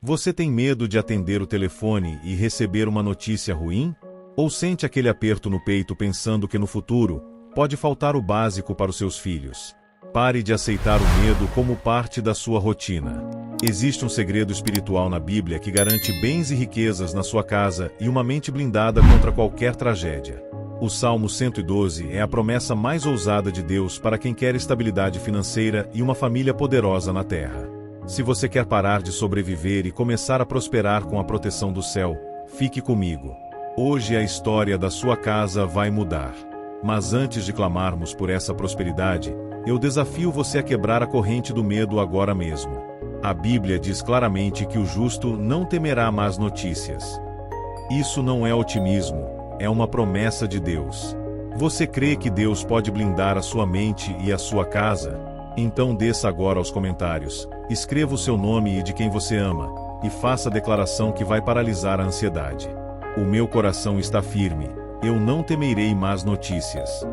Você tem medo de atender o telefone e receber uma notícia ruim? Ou sente aquele aperto no peito pensando que no futuro pode faltar o básico para os seus filhos? Pare de aceitar o medo como parte da sua rotina. Existe um segredo espiritual na Bíblia que garante bens e riquezas na sua casa e uma mente blindada contra qualquer tragédia. O Salmo 112 é a promessa mais ousada de Deus para quem quer estabilidade financeira e uma família poderosa na terra. Se você quer parar de sobreviver e começar a prosperar com a proteção do céu, fique comigo. Hoje a história da sua casa vai mudar. Mas antes de clamarmos por essa prosperidade, eu desafio você a quebrar a corrente do medo agora mesmo. A Bíblia diz claramente que o justo não temerá más notícias. Isso não é otimismo, é uma promessa de Deus. Você crê que Deus pode blindar a sua mente e a sua casa? Então desça agora aos comentários, escreva o seu nome e de quem você ama, e faça a declaração que vai paralisar a ansiedade. O meu coração está firme, eu não temerei más notícias.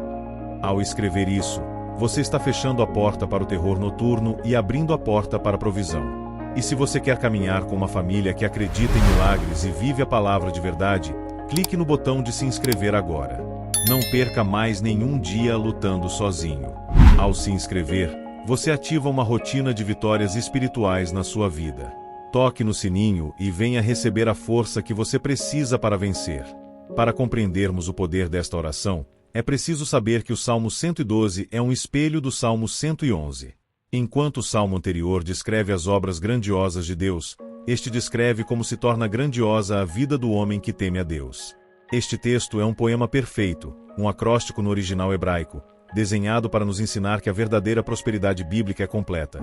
Ao escrever isso, você está fechando a porta para o terror noturno e abrindo a porta para a provisão. E se você quer caminhar com uma família que acredita em milagres e vive a palavra de verdade, clique no botão de se inscrever agora. Não perca mais nenhum dia lutando sozinho. Ao se inscrever, você ativa uma rotina de vitórias espirituais na sua vida. Toque no sininho e venha receber a força que você precisa para vencer. Para compreendermos o poder desta oração, é preciso saber que o Salmo 112 é um espelho do Salmo 111. Enquanto o salmo anterior descreve as obras grandiosas de Deus, este descreve como se torna grandiosa a vida do homem que teme a Deus. Este texto é um poema perfeito, um acróstico no original hebraico, desenhado para nos ensinar que a verdadeira prosperidade bíblica é completa.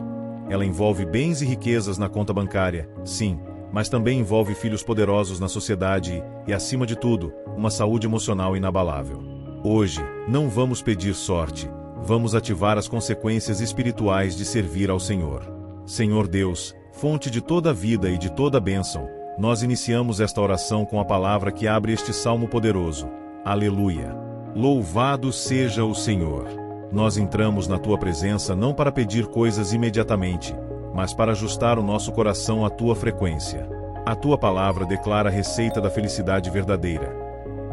Ela envolve bens e riquezas na conta bancária, sim, mas também envolve filhos poderosos na sociedade e, acima de tudo, uma saúde emocional inabalável. Hoje, não vamos pedir sorte, vamos ativar as consequências espirituais de servir ao Senhor. Senhor Deus, fonte de toda a vida e de toda a bênção, nós iniciamos esta oração com a palavra que abre este salmo poderoso. Aleluia! Louvado seja o Senhor! Nós entramos na Tua presença não para pedir coisas imediatamente, mas para ajustar o nosso coração à Tua frequência. A Tua palavra declara a receita da felicidade verdadeira.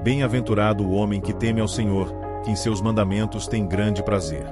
Bem-aventurado o homem que teme ao Senhor, que em seus mandamentos tem grande prazer.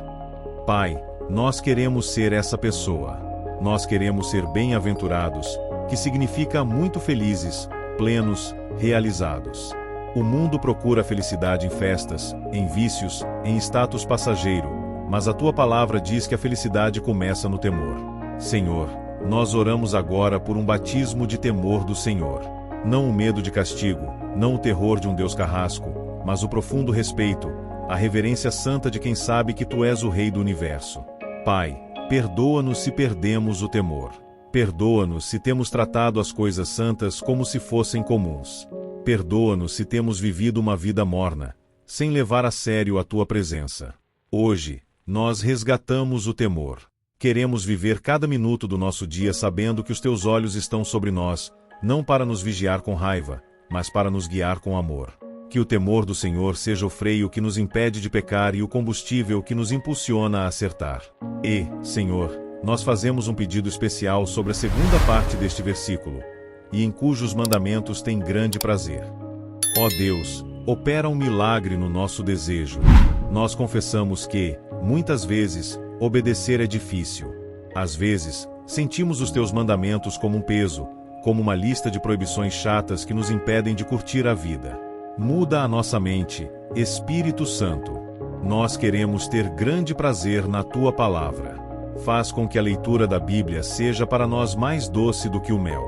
Pai, nós queremos ser essa pessoa. Nós queremos ser bem-aventurados, que significa muito felizes, plenos, realizados. O mundo procura a felicidade em festas, em vícios, em status passageiro, mas a Tua palavra diz que a felicidade começa no temor. Senhor, nós oramos agora por um batismo de temor do Senhor. Não o medo de castigo, não o terror de um Deus carrasco, mas o profundo respeito, a reverência santa de quem sabe que Tu és o Rei do Universo. Pai, perdoa-nos se perdemos o temor. Perdoa-nos se temos tratado as coisas santas como se fossem comuns. Perdoa-nos se temos vivido uma vida morna, sem levar a sério a Tua presença. Hoje, nós resgatamos o temor. Queremos viver cada minuto do nosso dia sabendo que os Teus olhos estão sobre nós, não para nos vigiar com raiva, mas para nos guiar com amor. Que o temor do Senhor seja o freio que nos impede de pecar e o combustível que nos impulsiona a acertar. E, Senhor, nós fazemos um pedido especial sobre a segunda parte deste versículo, e em cujos mandamentos tem grande prazer. Ó Deus, opera um milagre no nosso desejo. Nós confessamos que, muitas vezes, obedecer é difícil. Às vezes, sentimos os Teus mandamentos como um peso, como uma lista de proibições chatas que nos impedem de curtir a vida. Muda a nossa mente, Espírito Santo. Nós queremos ter grande prazer na Tua palavra. Faz com que a leitura da Bíblia seja para nós mais doce do que o mel.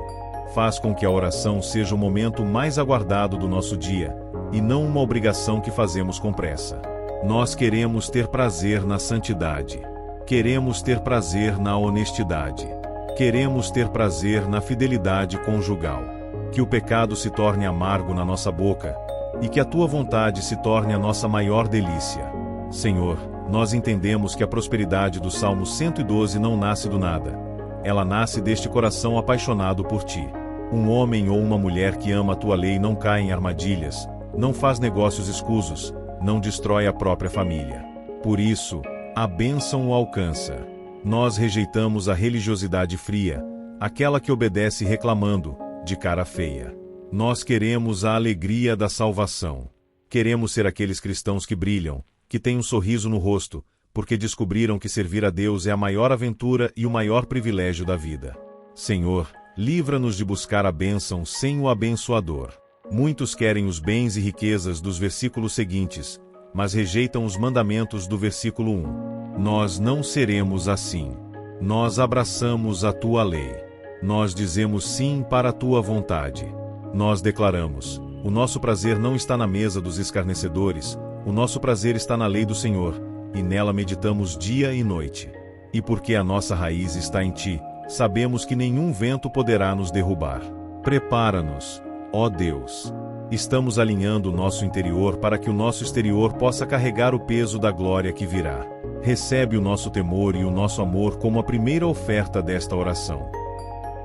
Faz com que a oração seja o momento mais aguardado do nosso dia, e não uma obrigação que fazemos com pressa. Nós queremos ter prazer na santidade. Queremos ter prazer na honestidade. Queremos ter prazer na fidelidade conjugal. Que o pecado se torne amargo na nossa boca, e que a Tua vontade se torne a nossa maior delícia. Senhor, nós entendemos que a prosperidade do Salmo 112 não nasce do nada. Ela nasce deste coração apaixonado por Ti. Um homem ou uma mulher que ama a Tua lei não cai em armadilhas, não faz negócios escusos, não destrói a própria família. Por isso, a bênção o alcança. Nós rejeitamos a religiosidade fria, aquela que obedece reclamando, de cara feia. Nós queremos a alegria da salvação. Queremos ser aqueles cristãos que brilham, que têm um sorriso no rosto, porque descobriram que servir a Deus é a maior aventura e o maior privilégio da vida. Senhor, livra-nos de buscar a bênção sem o abençoador. Muitos querem os bens e riquezas dos versículos seguintes, mas rejeitam os mandamentos do versículo 1. Nós não seremos assim. Nós abraçamos a tua lei. Nós dizemos sim para a tua vontade. Nós declaramos: o nosso prazer não está na mesa dos escarnecedores, o nosso prazer está na lei do Senhor, e nela meditamos dia e noite. E porque a nossa raiz está em ti, sabemos que nenhum vento poderá nos derrubar. Prepara-nos, ó Deus. Estamos alinhando o nosso interior para que o nosso exterior possa carregar o peso da glória que virá. Recebe o nosso temor e o nosso amor como a primeira oferta desta oração.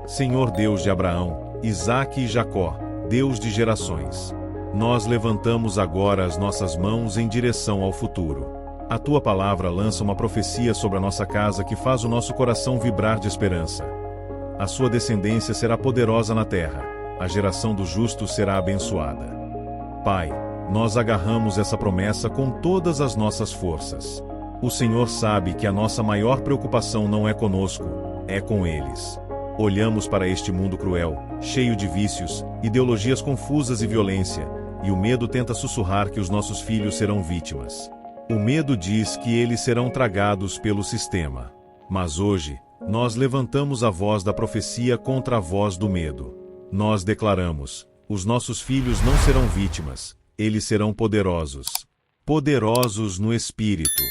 Senhor Deus de Abraão, Isaque e Jacó, Deus de gerações, nós levantamos agora as nossas mãos em direção ao futuro. A tua palavra lança uma profecia sobre a nossa casa que faz o nosso coração vibrar de esperança. A sua descendência será poderosa na terra, a geração dos justos será abençoada. Pai, nós agarramos essa promessa com todas as nossas forças. O Senhor sabe que a nossa maior preocupação não é conosco, é com eles. Olhamos para este mundo cruel, cheio de vícios, ideologias confusas e violência, e o medo tenta sussurrar que os nossos filhos serão vítimas. O medo diz que eles serão tragados pelo sistema. Mas hoje, nós levantamos a voz da profecia contra a voz do medo. Nós declaramos: os nossos filhos não serão vítimas, eles serão poderosos. Poderosos no Espírito.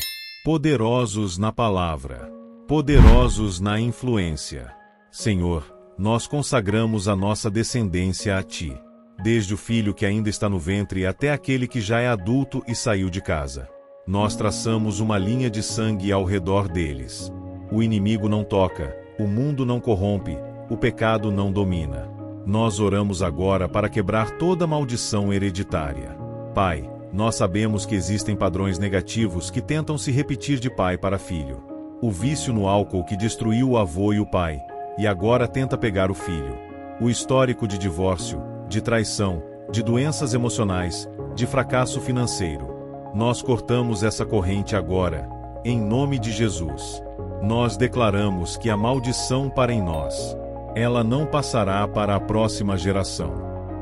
Poderosos na palavra. Poderosos na influência. Senhor, nós consagramos a nossa descendência a Ti. Desde o filho que ainda está no ventre até aquele que já é adulto e saiu de casa. Nós traçamos uma linha de sangue ao redor deles. O inimigo não toca, o mundo não corrompe, o pecado não domina. Nós oramos agora para quebrar toda maldição hereditária. Pai, nós sabemos que existem padrões negativos que tentam se repetir de pai para filho. O vício no álcool que destruiu o avô e o pai, e agora tenta pegar o filho. O histórico de divórcio, de traição, de doenças emocionais, de fracasso financeiro. Nós cortamos essa corrente agora, em nome de Jesus. Nós declaramos que a maldição para em nós. Ela não passará para a próxima geração.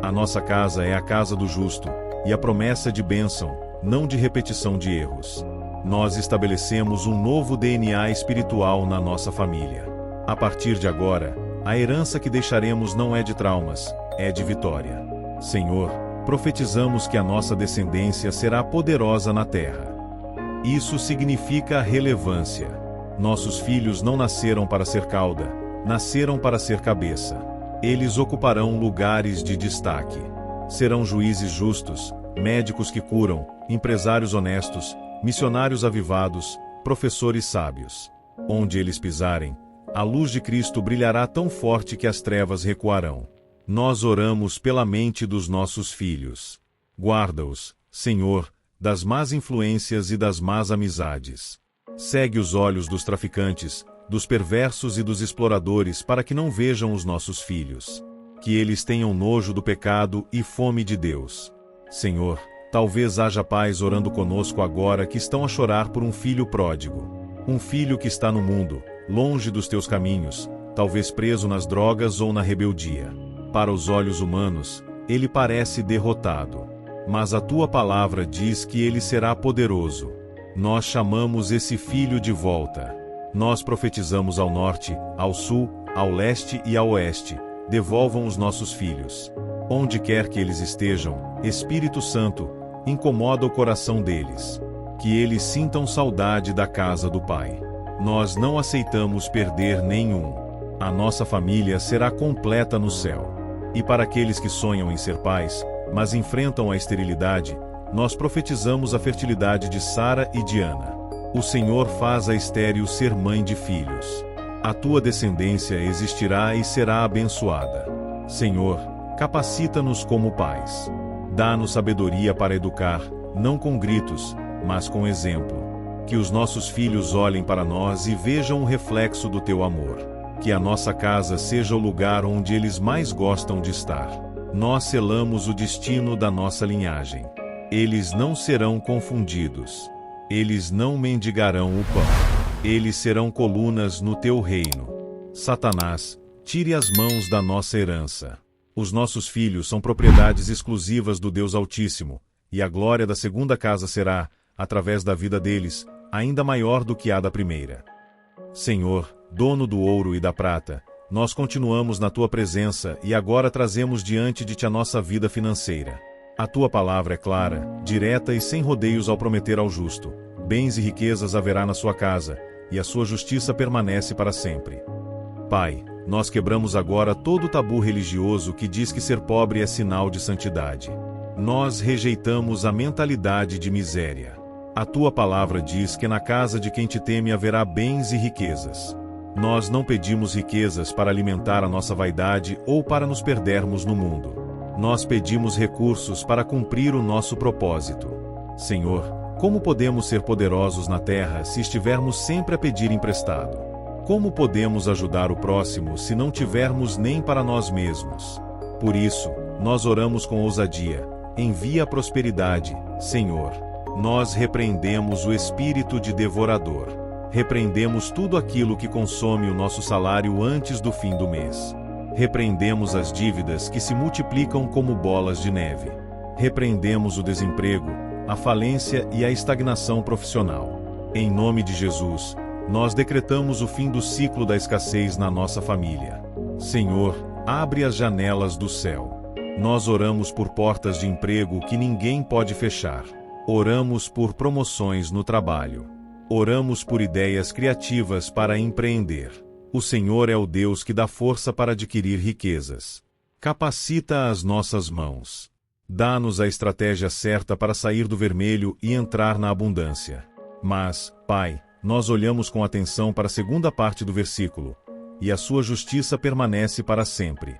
A nossa casa é a casa do justo, e a promessa de bênção, não de repetição de erros. Nós estabelecemos um novo DNA espiritual na nossa família. A partir de agora, a herança que deixaremos não é de traumas, é de vitória. Senhor, profetizamos que a nossa descendência será poderosa na terra. Isso significa relevância. Nossos filhos não nasceram para ser cauda, nasceram para ser cabeça. Eles ocuparão lugares de destaque. Serão juízes justos, médicos que curam, empresários honestos, missionários avivados, professores sábios. Onde eles pisarem, a luz de Cristo brilhará tão forte que as trevas recuarão. Nós oramos pela mente dos nossos filhos. Guarda-os, Senhor, das más influências e das más amizades. Segue os olhos dos traficantes, dos perversos e dos exploradores para que não vejam os nossos filhos. Que eles tenham nojo do pecado e fome de Deus. Senhor, talvez haja pais orando conosco agora que estão a chorar por um filho pródigo. Um filho que está no mundo, longe dos teus caminhos, talvez preso nas drogas ou na rebeldia. Para os olhos humanos, ele parece derrotado. Mas a tua palavra diz que ele será poderoso. Nós chamamos esse filho de volta. Nós profetizamos ao norte, ao sul, ao leste e ao oeste. Devolvam os nossos filhos. Onde quer que eles estejam, Espírito Santo, incomoda o coração deles. Que eles sintam saudade da casa do Pai. Nós não aceitamos perder nenhum. A nossa família será completa no céu. E para aqueles que sonham em ser pais, mas enfrentam a esterilidade, nós profetizamos a fertilidade de Sara e de Ana. O Senhor faz a estéril ser mãe de filhos. A tua descendência existirá e será abençoada. Senhor, capacita-nos como pais. Dá-nos sabedoria para educar, não com gritos, mas com exemplo. Que os nossos filhos olhem para nós e vejam o reflexo do teu amor. Que a nossa casa seja o lugar onde eles mais gostam de estar. Nós selamos o destino da nossa linhagem. Eles não serão confundidos. Eles não mendigarão o pão. Eles serão colunas no teu reino. Satanás, tire as mãos da nossa herança. Os nossos filhos são propriedades exclusivas do Deus Altíssimo, e a glória da segunda casa será, através da vida deles, ainda maior do que a da primeira. Senhor, dono do ouro e da prata, nós continuamos na tua presença e agora trazemos diante de ti a nossa vida financeira. A tua palavra é clara, direta e sem rodeios ao prometer ao justo: bens e riquezas haverá na sua casa, e a sua justiça permanece para sempre. Pai, nós quebramos agora todo o tabu religioso que diz que ser pobre é sinal de santidade. Nós rejeitamos a mentalidade de miséria. A tua palavra diz que na casa de quem te teme haverá bens e riquezas. Nós não pedimos riquezas para alimentar a nossa vaidade ou para nos perdermos no mundo. Nós pedimos recursos para cumprir o nosso propósito. Senhor, como podemos ser poderosos na terra se estivermos sempre a pedir emprestado? Como podemos ajudar o próximo se não tivermos nem para nós mesmos? Por isso, nós oramos com ousadia: envia a prosperidade, Senhor. Nós repreendemos o espírito de devorador. Repreendemos tudo aquilo que consome o nosso salário antes do fim do mês. Repreendemos as dívidas que se multiplicam como bolas de neve. Repreendemos o desemprego, a falência e a estagnação profissional. Em nome de Jesus, nós decretamos o fim do ciclo da escassez na nossa família. Senhor, abre as janelas do céu. Nós oramos por portas de emprego que ninguém pode fechar. Oramos por promoções no trabalho. Oramos por ideias criativas para empreender. O Senhor é o Deus que dá força para adquirir riquezas. Capacita as nossas mãos. Dá-nos a estratégia certa para sair do vermelho e entrar na abundância. Mas, Pai, nós olhamos com atenção para a segunda parte do versículo: e a sua justiça permanece para sempre.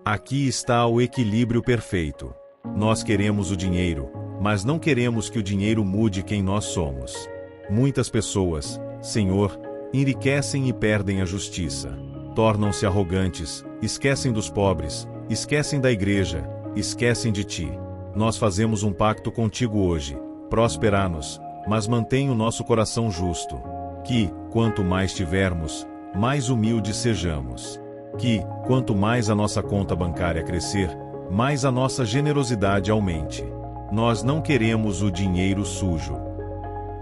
Aqui está o equilíbrio perfeito. Nós queremos o dinheiro, mas não queremos que o dinheiro mude quem nós somos. Muitas pessoas, Senhor, enriquecem e perdem a justiça. Tornam-se arrogantes, esquecem dos pobres, esquecem da igreja, esquecem de ti. Nós fazemos um pacto contigo hoje: prospera-nos, mas mantém o nosso coração justo. Que, quanto mais tivermos, mais humildes sejamos. Que, quanto mais a nossa conta bancária crescer, mais a nossa generosidade aumente. Nós não queremos o dinheiro sujo.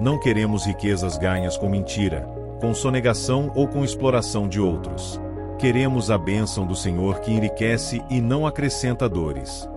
Não queremos riquezas ganhas com mentira, com sonegação ou com exploração de outros. Queremos a bênção do Senhor que enriquece e não acrescenta dores.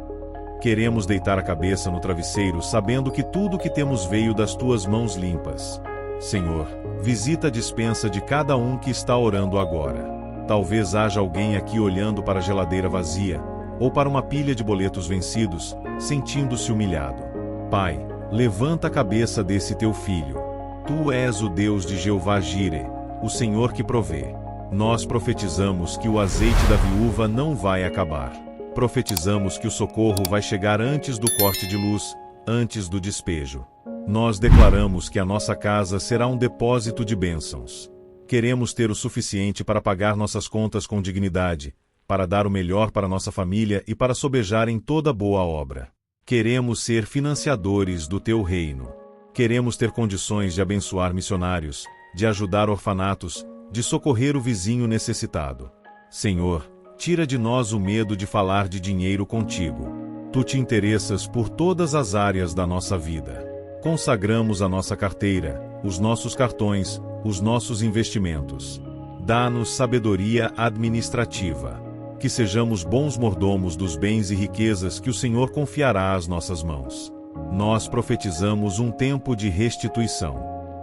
Queremos deitar a cabeça no travesseiro sabendo que tudo o que temos veio das tuas mãos limpas. Senhor, visita a despensa de cada um que está orando agora. Talvez haja alguém aqui olhando para a geladeira vazia, ou para uma pilha de boletos vencidos, sentindo-se humilhado. Pai, levanta a cabeça desse teu filho. Tu és o Deus de Jeová Jireh, o Senhor que provê. Nós profetizamos que o azeite da viúva não vai acabar. Profetizamos que o socorro vai chegar antes do corte de luz, antes do despejo. Nós declaramos que a nossa casa será um depósito de bênçãos. Queremos ter o suficiente para pagar nossas contas com dignidade, para dar o melhor para nossa família e para sobejar em toda boa obra. Queremos ser financiadores do teu reino. Queremos ter condições de abençoar missionários, de ajudar orfanatos, de socorrer o vizinho necessitado. Senhor, tira de nós o medo de falar de dinheiro contigo. Tu te interessas por todas as áreas da nossa vida. Consagramos a nossa carteira, os nossos cartões, os nossos investimentos. Dá-nos sabedoria administrativa. Que sejamos bons mordomos dos bens e riquezas que o Senhor confiará às nossas mãos. Nós profetizamos um tempo de restituição.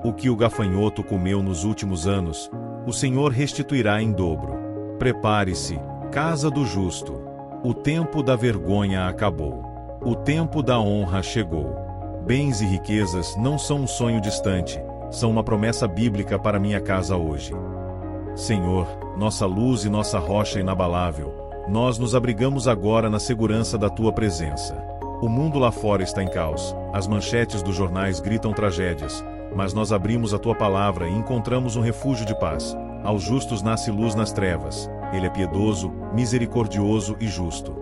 O que o gafanhoto comeu nos últimos anos, o Senhor restituirá em dobro. Prepare-se, casa do justo. O tempo da vergonha acabou. O tempo da honra chegou. Bens e riquezas não são um sonho distante, são uma promessa bíblica para minha casa hoje. Senhor, nossa luz e nossa rocha inabalável, nós nos abrigamos agora na segurança da tua presença. O mundo lá fora está em caos, as manchetes dos jornais gritam tragédias, mas nós abrimos a tua palavra e encontramos um refúgio de paz, Aos justos nasce luz nas trevas. Ele é piedoso, misericordioso e justo.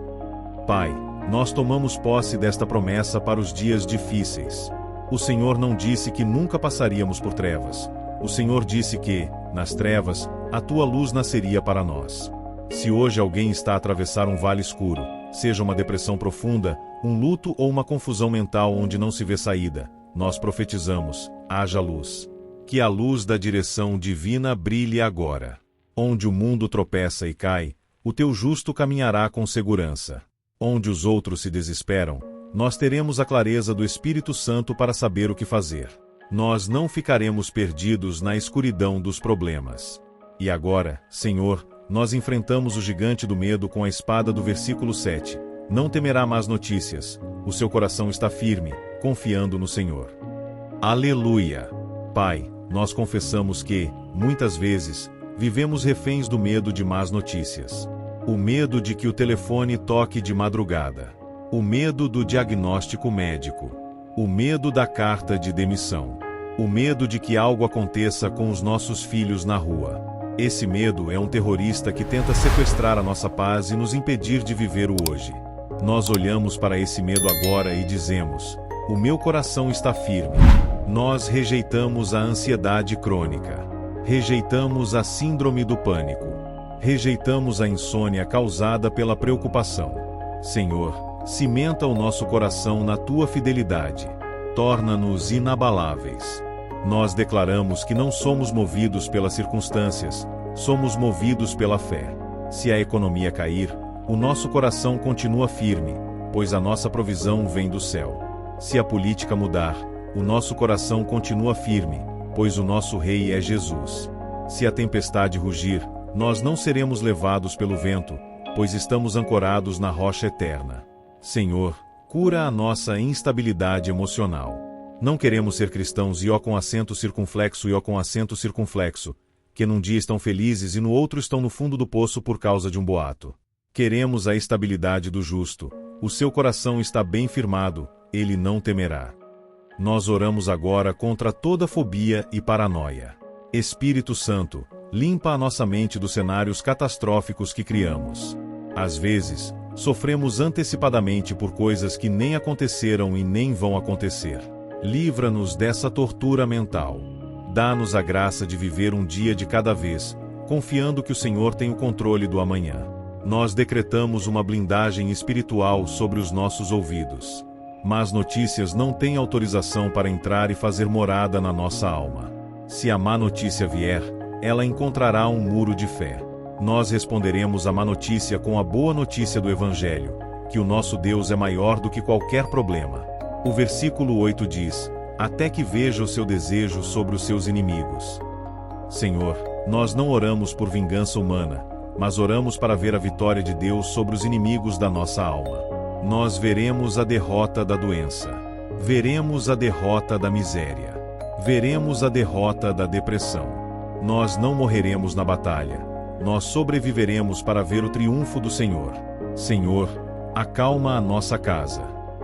Pai, nós tomamos posse desta promessa para os dias difíceis. O Senhor não disse que nunca passaríamos por trevas. O Senhor disse que, nas trevas, a tua luz nasceria para nós. Se hoje alguém está a atravessar um vale escuro, seja uma depressão profunda, um luto ou uma confusão mental onde não se vê saída, nós profetizamos: haja luz. Que a luz da direção divina brilhe agora. Onde o mundo tropeça e cai, o teu justo caminhará com segurança. Onde os outros se desesperam, nós teremos a clareza do Espírito Santo para saber o que fazer. Nós não ficaremos perdidos na escuridão dos problemas. E agora, Senhor, nós enfrentamos o gigante do medo com a espada do versículo 7. Não temerá más notícias, o seu coração está firme, confiando no Senhor. Aleluia! Pai, nós confessamos que, muitas vezes, vivemos reféns do medo de más notícias. O medo de que o telefone toque de madrugada. O medo do diagnóstico médico. O medo da carta de demissão. O medo de que algo aconteça com os nossos filhos na rua. Esse medo é um terrorista que tenta sequestrar a nossa paz e nos impedir de viver o hoje. Nós olhamos para esse medo agora e dizemos: o meu coração está firme. Nós rejeitamos a ansiedade crônica. Rejeitamos a síndrome do pânico. Rejeitamos a insônia causada pela preocupação. Senhor, cimenta o nosso coração na tua fidelidade. Torna-nos inabaláveis. Nós declaramos que não somos movidos pelas circunstâncias, somos movidos pela fé. Se a economia cair, o nosso coração continua firme, pois a nossa provisão vem do céu. Se a política mudar, o nosso coração continua firme, pois o nosso Rei é Jesus. Se a tempestade rugir, nós não seremos levados pelo vento, pois estamos ancorados na rocha eterna. Senhor, cura a nossa instabilidade emocional. Não queremos ser cristãos Ió com acento circunflexo Ió com acento circunflexo, que num dia estão felizes e no outro estão no fundo do poço por causa de um boato. Queremos a estabilidade do justo. O seu coração está bem firmado, ele não temerá. Nós oramos agora contra toda fobia e paranoia. Espírito Santo, limpa a nossa mente dos cenários catastróficos que criamos. Às vezes, sofremos antecipadamente por coisas que nem aconteceram e nem vão acontecer. Livra-nos dessa tortura mental. Dá-nos a graça de viver um dia de cada vez, confiando que o Senhor tem o controle do amanhã. Nós decretamos uma blindagem espiritual sobre os nossos ouvidos. Más notícias não têm autorização para entrar e fazer morada na nossa alma. Se a má notícia vier, ela encontrará um muro de fé. Nós responderemos à má notícia com a boa notícia do Evangelho, que o nosso Deus é maior do que qualquer problema. O versículo 8 diz: até que veja o seu desejo sobre os seus inimigos. Senhor, nós não oramos por vingança humana, mas oramos para ver a vitória de Deus sobre os inimigos da nossa alma. Nós veremos a derrota da doença. Veremos a derrota da miséria. Veremos a derrota da depressão. Nós não morreremos na batalha. Nós sobreviveremos para ver o triunfo do Senhor. Senhor, acalma a nossa casa.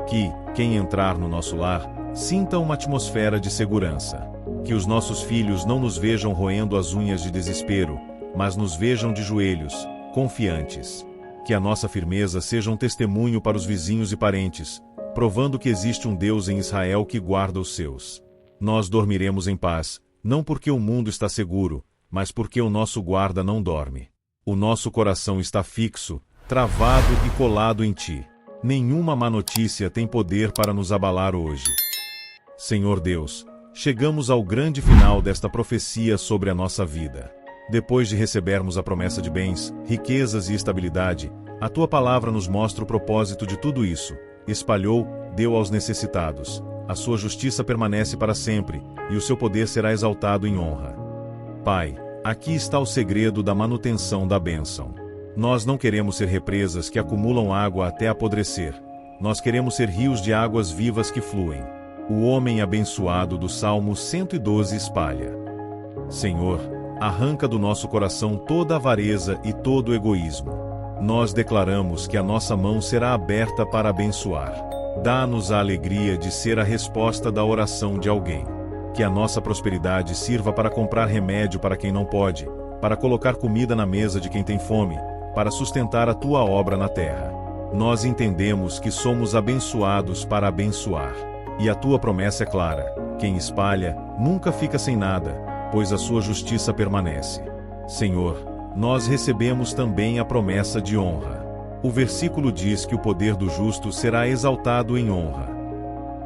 Que, quem entrar no nosso lar, sinta uma atmosfera de segurança. Que os nossos filhos não nos vejam roendo as unhas de desespero, mas nos vejam de joelhos, confiantes. Que a nossa firmeza seja um testemunho para os vizinhos e parentes, provando que existe um Deus em Israel que guarda os seus. Nós dormiremos em paz, não porque o mundo está seguro, mas porque o nosso guarda não dorme. O nosso coração está fixo, travado e colado em ti. Nenhuma má notícia tem poder para nos abalar hoje. Senhor Deus, chegamos ao grande final desta profecia sobre a nossa vida. Depois de recebermos a promessa de bens, riquezas e estabilidade, a tua palavra nos mostra o propósito de tudo isso. Espalhou, deu aos necessitados. A sua justiça permanece para sempre, e o seu poder será exaltado em honra. Pai, aqui está o segredo da manutenção da bênção. Nós não queremos ser represas que acumulam água até apodrecer. Nós queremos ser rios de águas vivas que fluem. O homem abençoado do Salmo 112 espalha. Senhor, arranca do nosso coração toda avareza e todo egoísmo. Nós declaramos que a nossa mão será aberta para abençoar. Dá-nos a alegria de ser a resposta da oração de alguém. Que a nossa prosperidade sirva para comprar remédio para quem não pode, para colocar comida na mesa de quem tem fome, para sustentar a tua obra na terra. Nós entendemos que somos abençoados para abençoar. E a tua promessa é clara: quem espalha, nunca fica sem nada, pois a sua justiça permanece. Senhor, nós recebemos também a promessa de honra. O versículo diz que o poder do justo será exaltado em honra.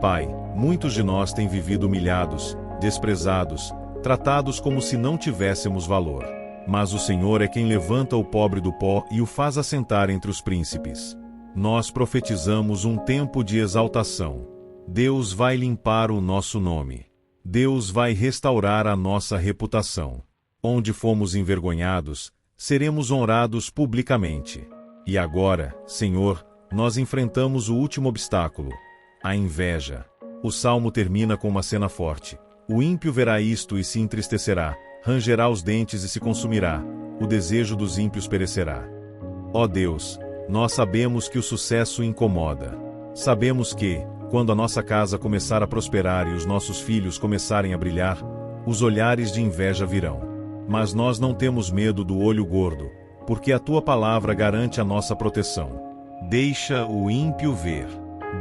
Pai, muitos de nós têm vivido humilhados, desprezados, tratados como se não tivéssemos valor. Mas o Senhor é quem levanta o pobre do pó e o faz assentar entre os príncipes. Nós profetizamos um tempo de exaltação. Deus vai limpar o nosso nome. Deus vai restaurar a nossa reputação. Onde fomos envergonhados, seremos honrados publicamente. E agora, Senhor, nós enfrentamos o último obstáculo: a inveja. O salmo termina com uma cena forte. O ímpio verá isto e se entristecerá, rangerá os dentes e se consumirá. O desejo dos ímpios perecerá. Ó Deus, nós sabemos que o sucesso incomoda. Sabemos que, quando a nossa casa começar a prosperar e os nossos filhos começarem a brilhar, os olhares de inveja virão. Mas nós não temos medo do olho gordo, porque a tua palavra garante a nossa proteção. Deixa o ímpio ver.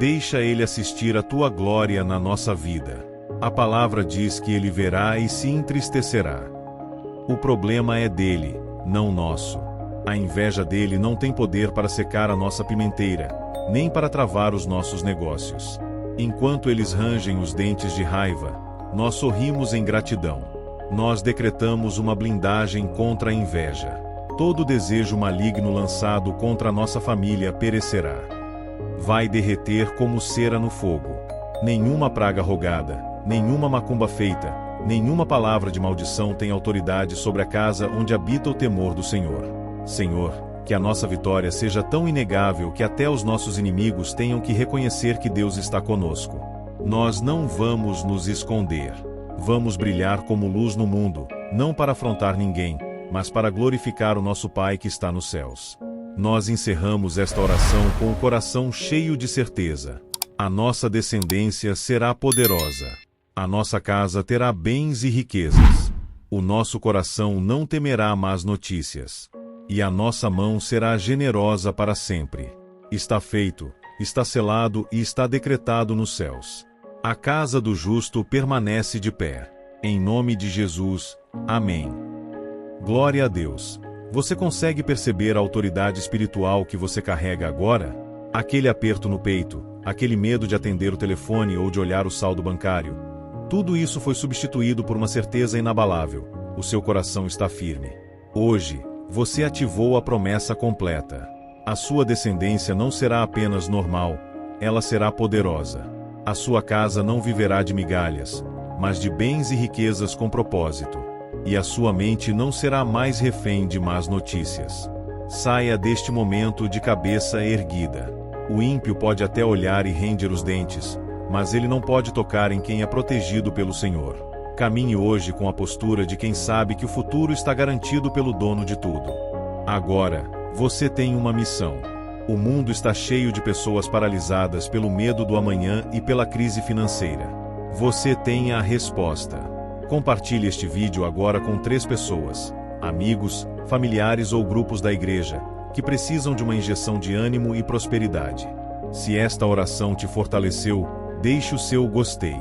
Deixa ele assistir a tua glória na nossa vida. A palavra diz que ele verá e se entristecerá. O problema é dele, não nosso. A inveja dele não tem poder para secar a nossa pimenteira, nem para travar os nossos negócios. Enquanto eles rangem os dentes de raiva, nós sorrimos em gratidão. Nós decretamos uma blindagem contra a inveja. Todo desejo maligno lançado contra a nossa família perecerá. Vai derreter como cera no fogo. Nenhuma praga rogada, nenhuma macumba feita, nenhuma palavra de maldição tem autoridade sobre a casa onde habita o temor do Senhor. Senhor, que a nossa vitória seja tão inegável que até os nossos inimigos tenham que reconhecer que Deus está conosco. Nós não vamos nos esconder. Vamos brilhar como luz no mundo, não para afrontar ninguém, mas para glorificar o nosso Pai que está nos céus. Nós encerramos esta oração com o coração cheio de certeza. A nossa descendência será poderosa. A nossa casa terá bens e riquezas. O nosso coração não temerá más notícias. E a nossa mão será generosa para sempre. Está feito, está selado e está decretado nos céus. A casa do justo permanece de pé. Em nome de Jesus, amém. Glória a Deus. Você consegue perceber a autoridade espiritual que você carrega agora? Aquele aperto no peito, aquele medo de atender o telefone ou de olhar o saldo bancário. Tudo isso foi substituído por uma certeza inabalável. O seu coração está firme. Hoje, você ativou a promessa completa. A sua descendência não será apenas normal, ela será poderosa. A sua casa não viverá de migalhas, mas de bens e riquezas com propósito. E a sua mente não será mais refém de más notícias. Saia deste momento de cabeça erguida. O ímpio pode até olhar e ranger os dentes, mas ele não pode tocar em quem é protegido pelo Senhor. Caminhe hoje com a postura de quem sabe que o futuro está garantido pelo dono de tudo. Agora, você tem uma missão. O mundo está cheio de pessoas paralisadas pelo medo do amanhã e pela crise financeira. Você tem a resposta. Compartilhe este vídeo agora com 3 pessoas, amigos, familiares ou grupos da igreja, que precisam de uma injeção de ânimo e prosperidade. Se esta oração te fortaleceu, deixe o seu gostei.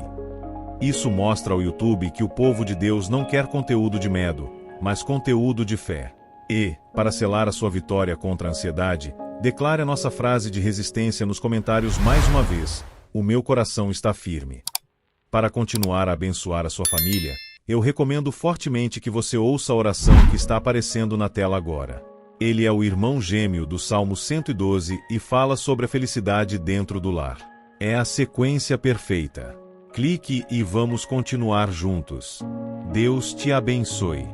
Isso mostra ao YouTube que o povo de Deus não quer conteúdo de medo, mas conteúdo de fé. E, para selar a sua vitória contra a ansiedade, declare a nossa frase de resistência nos comentários mais uma vez: o meu coração está firme. Para continuar a abençoar a sua família, eu recomendo fortemente que você ouça a oração que está aparecendo na tela agora. Ele é o irmão gêmeo do Salmo 112 e fala sobre a felicidade dentro do lar. É a sequência perfeita. Clique e vamos continuar juntos. Deus te abençoe.